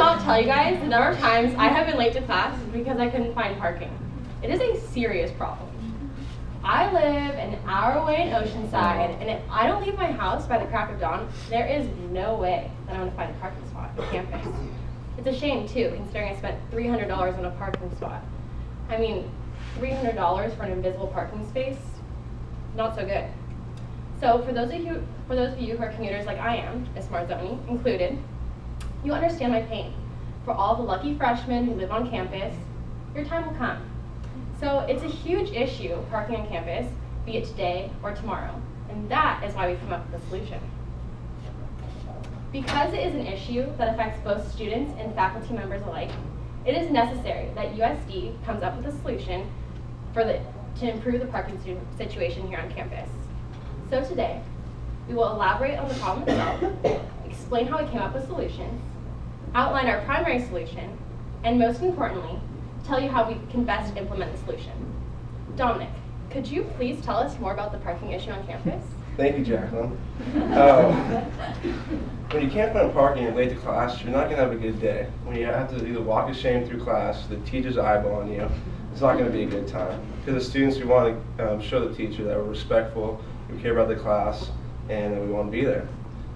cannot tell you guys the number of times I have been late to class because I couldn't find parking. It is a serious problem. I live an hour away in Oceanside, and if I don't leave my house by the crack of dawn, there is no way that I'm going to find a parking spot on campus. It's a shame, too, considering I spent $300 on a parking spot. I mean, $300 for an invisible parking space? Not so good. So for those of you who are commuters like I am, a smart zoney included, you understand my pain. For all the lucky freshmen who live on campus, your time will come. So it's a huge issue, parking on campus, be it today or tomorrow. And that is why we've come up with a solution. Because it is an issue that affects both students and faculty members alike, it is necessary that USD comes up with a solution to improve the parking situation here on campus. So today, we will elaborate on the problem itself, explain how we came up with solutions, outline our primary solution, and most importantly, tell you how we can best implement the solution. Dominic, could you please tell us more about the parking issue on campus? Thank you, Jacqueline. When you can't find parking and you're late to class, you're not going to have a good day. When you have to either walk ashamed through class, the teacher's eyeballing you, it's not going to be a good time. Because the students, we want to show the teacher that we're respectful, we care about the class, and that we want to be there.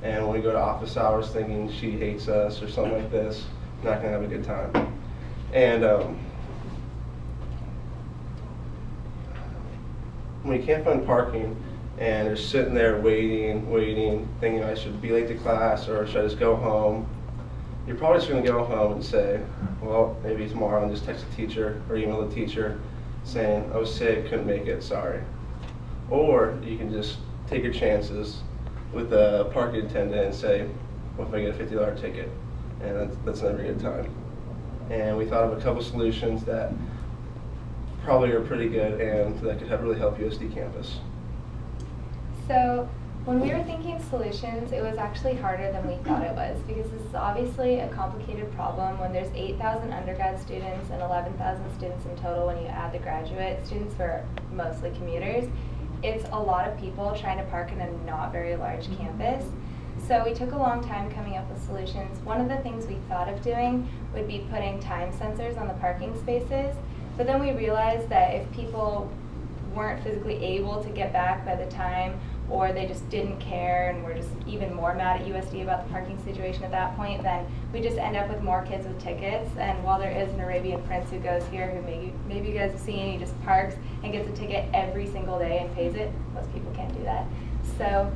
And when we go to office hours thinking she hates us or something like this, we're not going to have a good time. And when you can't find parking, and they're sitting there waiting, thinking I should be late to class or should I just go home, you're probably just going to go home and say, well, maybe tomorrow and just text the teacher or email the teacher saying, I was sick, couldn't make it, sorry. Or you can just take your chances with a parking attendant and say, what if I get a $50 ticket? And that's never a good time. And we thought of a couple solutions that probably are pretty good and that could really help USD campus. So when we were thinking solutions, it was actually harder than we thought it was, because this is obviously a complicated problem when there's 8,000 undergrad students and 11,000 students in total when you add the graduate students who are mostly commuters. It's a lot of people trying to park in a not very large campus. So we took a long time coming up with solutions. One of the things we thought of doing would be putting time sensors on the parking spaces, but then we realized that if people weren't physically able to get back by the time, or they just didn't care and were just even more mad at USD about the parking situation at that point, then we just end up with more kids with tickets. And while there is an Arabian prince who goes here, who maybe you guys have seen, he just parks and gets a ticket every single day and pays it. Most people can't do that. So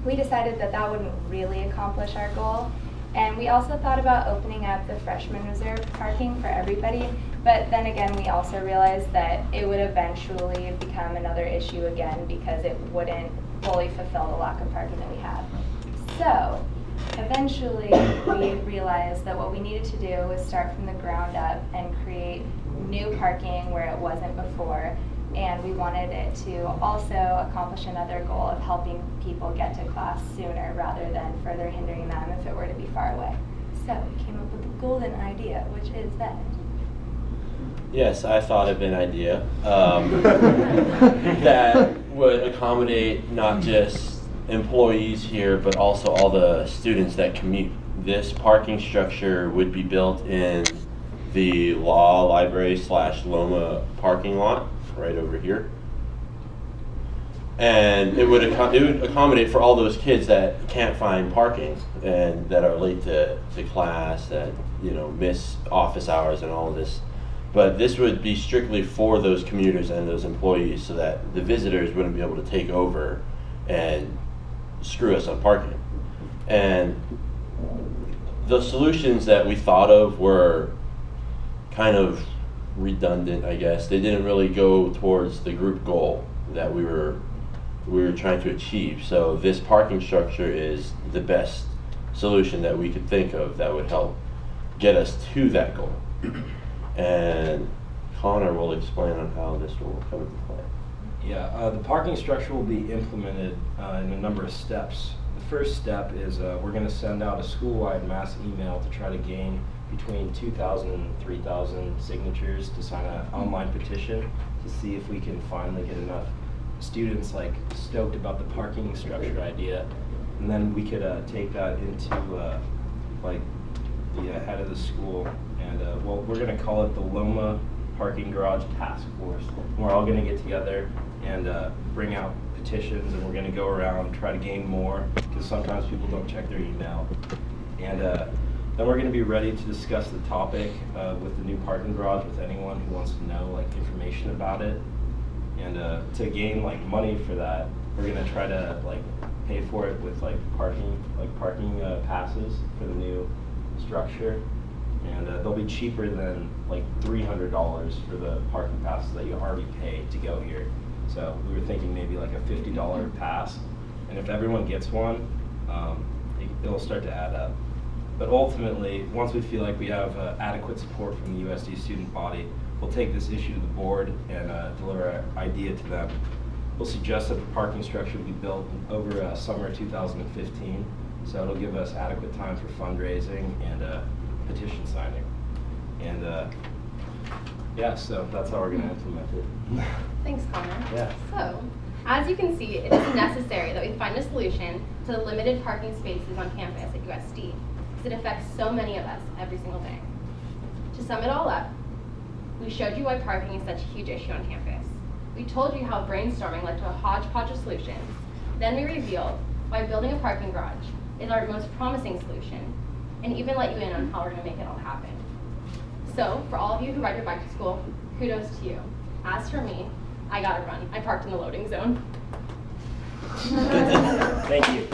we decided that that wouldn't really accomplish our goal. And we also thought about opening up the freshman reserve parking for everybody, but then again we also realized that it would eventually become another issue again because it wouldn't fully fulfill the lack of parking that we had. So eventually we realized that what we needed to do was start from the ground up and create new parking where it wasn't before, and we wanted it to also accomplish another goal of helping people get to class sooner rather than further hindering them if it were to be far away. So we came up with the golden idea, which is that. Yes, I thought of an idea that would accommodate not just employees here, but also all the students that commute. This parking structure would be built in the law library / Loma parking lot right over here. And it would accommodate for all those kids that can't find parking and that are late to class, that miss office hours and all of this. But this would be strictly for those commuters and those employees so that the visitors wouldn't be able to take over and screw us on parking. And the solutions that we thought of were kind of redundant, I guess. They didn't really go towards the group goal that we were trying to achieve. So this parking structure is the best solution that we could think of that would help get us to that goal. And Connor will explain on how this will come into play. Yeah, the parking structure will be implemented in a number of steps. The first step is we're going to send out a school-wide mass email to try to gain between 2,000 and 3,000 signatures to sign an online petition to see if we can finally get enough students stoked about the parking structure idea, and then we could take that into the head side of the school, and well, we're going to call it the Loma Parking Garage Task Force. We're all going to get together and bring out petitions, and we're going to go around, try to gain more, because sometimes people don't check their email. And then we're going to be ready to discuss the topic with the new parking garage with anyone who wants to know like information about it. And to gain like money for that, we're going to try to like pay for it with like parking passes for the new structure. And they'll be cheaper than like $300 for the parking passes that you already paid to go here. So we were thinking maybe like a $50 pass, and if everyone gets one, it'll start to add up. But ultimately, once we feel like we have adequate support from the USD student body, we'll take this issue to the board and deliver our idea to them. We'll suggest that the parking structure be built over summer 2015, so it'll give us adequate time for fundraising and petition signing. And yeah, so that's how we're going to implement it. Thanks, Connor. Yeah. So, as you can see, it is necessary that we find a solution to the limited parking spaces on campus at USD, because it affects so many of us every single day. To sum it all up, we showed you why parking is such a huge issue on campus. We told you how brainstorming led to a hodgepodge of solutions. Then we revealed why building a parking garage is our most promising solution, and even let you in on how we're going to make it all happen. So, for all of you who ride your bike to school, kudos to you. As for me, I gotta run. I parked in the loading zone. Thank you.